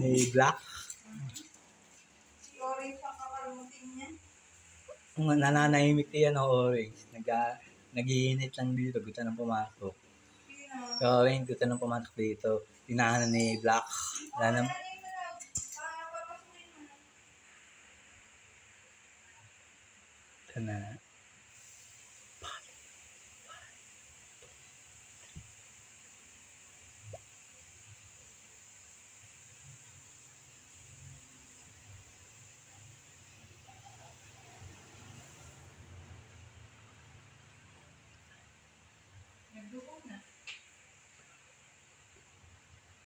Ni Black. Si Orange ang kakalimutin niya. Nananahimik yan o Orange. Nag-iinit lang dito. Gusto nang pumasok. Si Orange gusto nang pumasok dito. Tinahanan ni Black. Wala nang... Ito na.